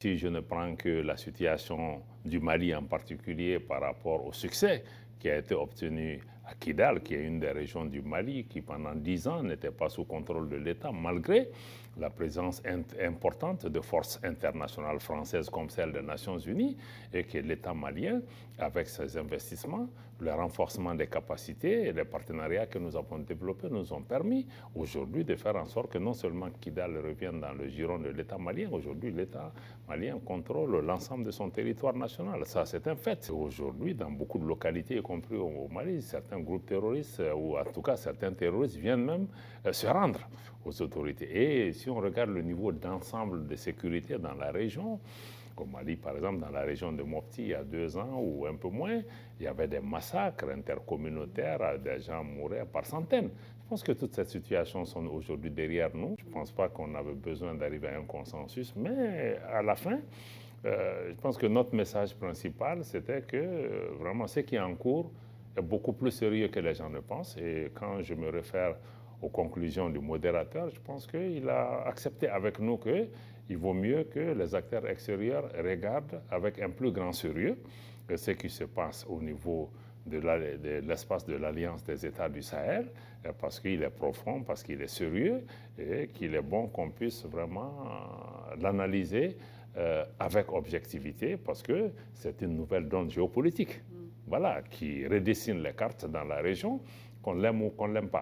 Si je ne prends que la situation du Mali en particulier par rapport au succès qui a été obtenu à Kidal, qui est une des régions du Mali qui pendant 10 ans n'était pas sous contrôle de l'État, malgré la présence importante de forces internationales françaises comme celle des Nations Unies, et que l'État malien, avec ses investissements, le renforcement des capacités et les partenariats que nous avons développés nous ont permis aujourd'hui de faire en sorte que non seulement Kidal revienne dans le giron de l'État malien, aujourd'hui l'État malien contrôle l'ensemble de son territoire national. Ça, c'est un fait. Aujourd'hui, dans beaucoup de localités, y compris au Mali, certains groupes terroristes, ou en tout cas certains terroristes, viennent même se rendre aux autorités. Et si on regarde le niveau d'ensemble de sécurité dans la région, au Mali, par exemple, dans la région de Mopti, il y a 2 ans ou un peu moins, il y avait des massacres intercommunautaires, des gens mouraient par centaines. Je pense que toutes ces situations sont aujourd'hui derrière nous. Je ne pense pas qu'on avait besoin d'arriver à un consensus, mais à la fin, je pense que notre message principal, c'était que vraiment ce qui est en cours est beaucoup plus sérieux que les gens ne pensent. Et quand je me réfère aux conclusions du modérateur, je pense qu'il a accepté avec nous qu'il vaut mieux que les acteurs extérieurs regardent avec un plus grand sérieux ce qui se passe au niveau de l'espace de l'Alliance des États du Sahel, parce qu'il est profond, parce qu'il est sérieux, et qu'il est bon qu'on puisse vraiment l'analyser avec objectivité, parce que c'est une nouvelle donne géopolitique, voilà, qui redessine les cartes dans la région, qu'on l'aime ou qu'on ne l'aime pas.